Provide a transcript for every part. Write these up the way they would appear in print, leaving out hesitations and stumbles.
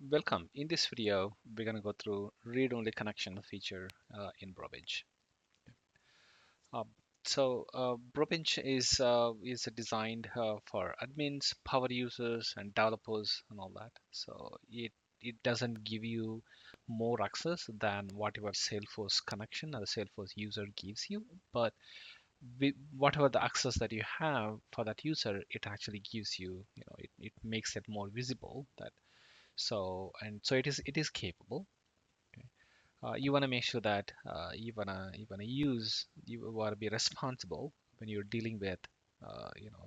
Welcome. In this video, we're going to go through read-only connection feature in Brobench. Uh, Brobench is designed for admins, power users, and developers and all that. So it doesn't give you more access than whatever Salesforce connection or the Salesforce user gives you, but whatever the access that you have for that user, it actually gives you, it makes it more visible that so it is capable. Okay. You want to make sure that you want to be responsible when you're dealing with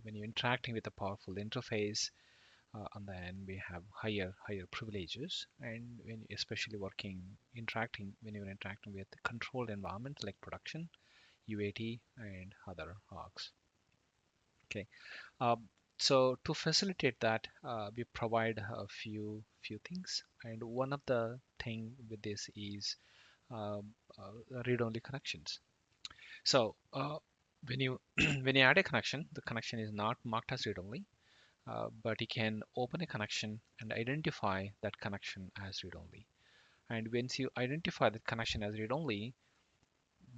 when you're interacting with a powerful interface, and then we have higher privileges, and when especially working interacting when you're interacting with controlled environments like production, UAT, and other orgs. Okay. Um, so to facilitate that, we provide a few things, and one of the thing with this is read-only connections. So when you when you add a connection, the connection is not marked as read-only, but you can open a connection and identify that connection as read-only. And once you identify that connection as read-only,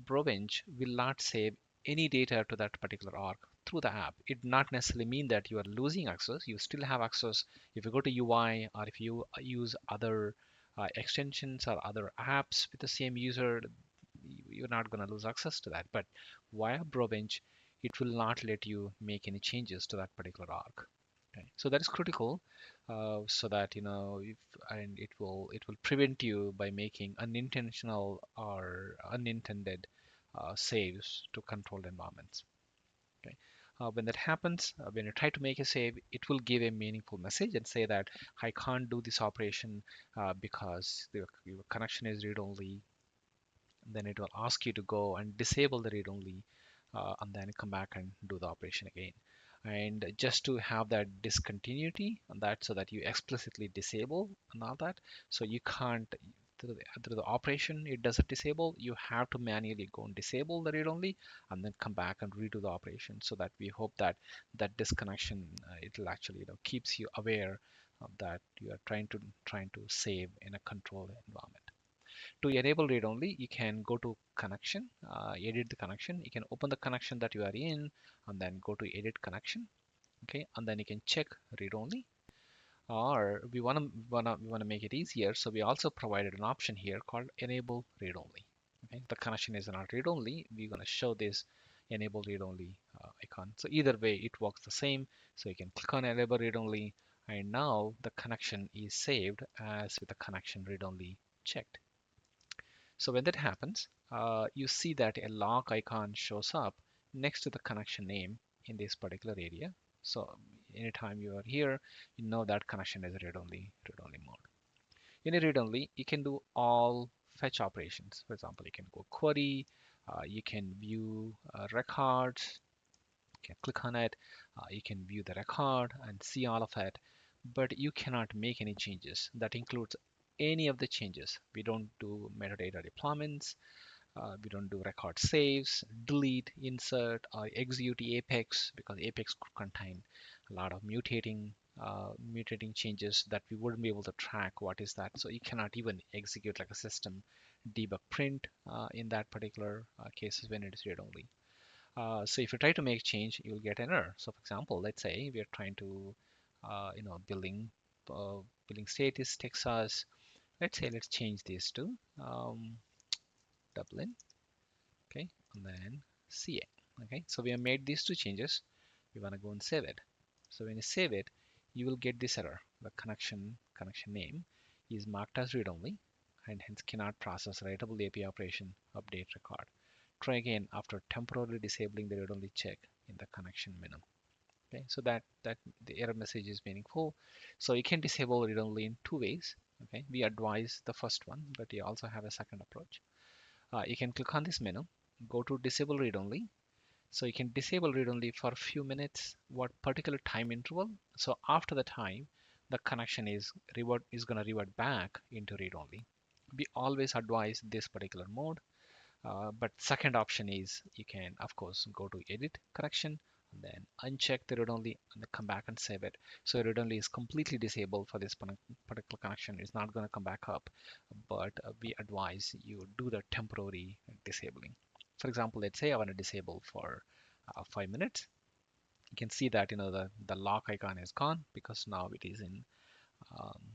Brobench will not save any data to that particular org through the app. It not necessarily mean that you are losing access. You still have access if you go to UI or if you use other extensions or other apps with the same user. You're not going to lose access to that. But via Brobench, it will not let you make any changes to that particular org. Okay. So that is critical, so that if and it will prevent you by making unintentional or unintended saves to controlled environments. Okay. When that happens, when you try to make a save, it will give a meaningful message and say that I can't do this operation because your connection is read-only. Then it will ask you to go and disable the read-only, and then come back and do the operation again. And just to have that discontinuity on that, so that you explicitly disable and all that, so you can't through the operation it doesn't disable. You have to manually go and disable the read-only, and then come back and redo the operation. So that we hope that that disconnection it'll actually keeps you aware of that you are trying to save in a controlled environment. To enable read only, you can go to connection, edit the connection. You can open the connection that you are in, and then go to edit connection. Okay, and then you can check read only. Or we want to make it easier, so we also provided an option here called enable read only. Okay, the connection is not read only. We're going to show this enable read only icon. So either way, it works the same. So you can click on enable read only, and now the connection is saved as with the connection read only checked. So when that happens, you see that a log icon shows up next to the connection name in this particular area. So anytime you are here, you know that connection is read-only mode. In a read-only, you can do all fetch operations. For example, you can go query, you can view records, you can click on it, you can view the record and see all of it, but you cannot make any changes. That includes any of the changes. We don't do metadata deployments, we don't do record saves, delete, insert, or execute Apex, because Apex could contain a lot of mutating changes that we wouldn't be able to track what is that. So you cannot even execute like a system debug print in that particular cases when it is read only. So if you try to make change, you'll get an error. So for example, let's say we are trying to, billing, billing status Texas. Let's change this to Dublin. Okay, and then CA. Okay, so we have made these two changes. We want to go and save it. So when you save it, you will get this error. The connection name is marked as read only, and hence cannot process writable API operation update record. Try again after temporarily disabling the read-only check in the connection menu. Okay, so that the error message is meaningful. So you can disable read-only in two ways. Okay, we advise the first one, but you also have a second approach. You can click on this menu, go to disable read-only. So you can disable read-only for a few minutes, what particular time interval. So after the time, the connection is going to revert back into read-only. We always advise this particular mode. But second option is you can of course go to edit correction, and then uncheck the read only and then come back and save it. So read only is completely disabled for this particular connection. It's not going to come back up, but we advise you do the temporary disabling. For example, let's say I want to disable for 5 minutes. You can see that the lock icon is gone because now it is in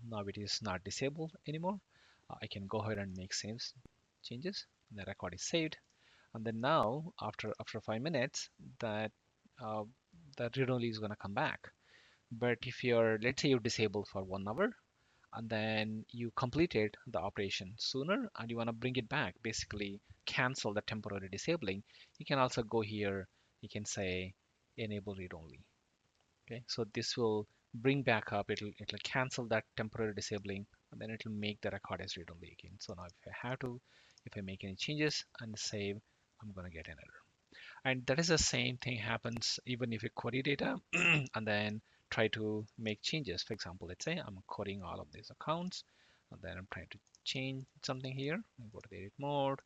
now it is not disabled anymore. I can go ahead and make saves changes. The record is saved, and then now after 5 minutes, that uh, that read only is going to come back. But if you're, let's say you disable for 1 hour and then you completed the operation sooner and you want to bring it back, basically cancel the temporary disabling, you can also go here. You can say enable read only. Okay, so this will bring back up, it'll cancel that temporary disabling, and then it'll make the record as read only again. So now if I make any changes and save, I'm gonna get an error. And that is the same thing happens even if you query data and then try to make changes. For example, let's say I'm querying all of these accounts and then I'm trying to change something here. I go to the edit mode.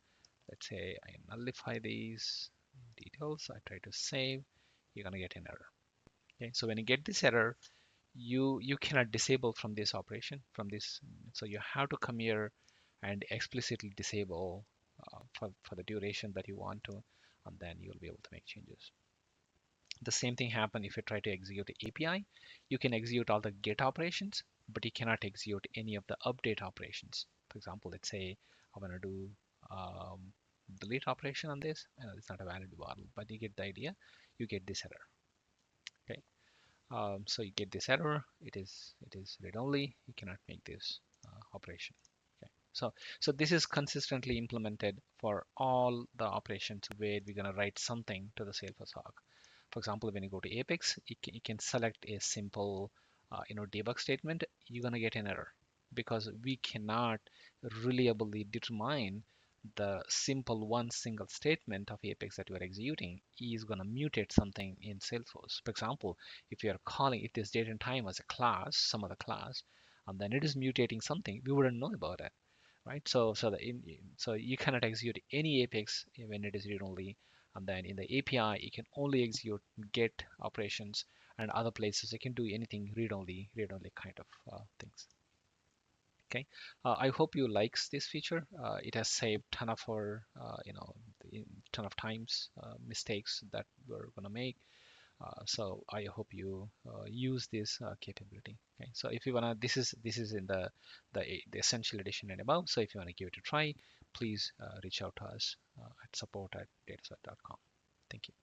Let's say I nullify these details. I try to save. You're gonna get an error. Okay, so when you get this error, you cannot disable from this operation from this. So you have to come here and explicitly disable for the duration that you want to, and then you'll be able to make changes. The same thing happen if you try to execute the API. You can execute all the get operations, but you cannot execute any of the update operations. For example, let's say I want to do delete operation on this. I know it's not a valid model, but you get the idea. You get this error. Okay. So you get this error. It is read only. You cannot make this operation. Okay. So this is consistently implemented for all the operations where we're gonna write something to the Salesforce hog. For example, when you go to Apex, you can select a simple debug statement. You're gonna get an error because we cannot reliably determine the simple one single statement of Apex that you are executing is going to mutate something in Salesforce. For example, if you are calling, if this date and time was a class, some other class, and then it is mutating something, we wouldn't know about it, right? So you cannot execute any Apex when it is read only, and then in the API you can only execute get operations, and other places you can do anything read only kind of things. Okay, I hope you likes this feature. It has saved ton of our ton of times mistakes that we're gonna make. So I hope you use this capability. Okay, so if you wanna, this is in the essential edition and above. So if you wanna give it a try, please reach out to us at support@datasert.com. Thank you.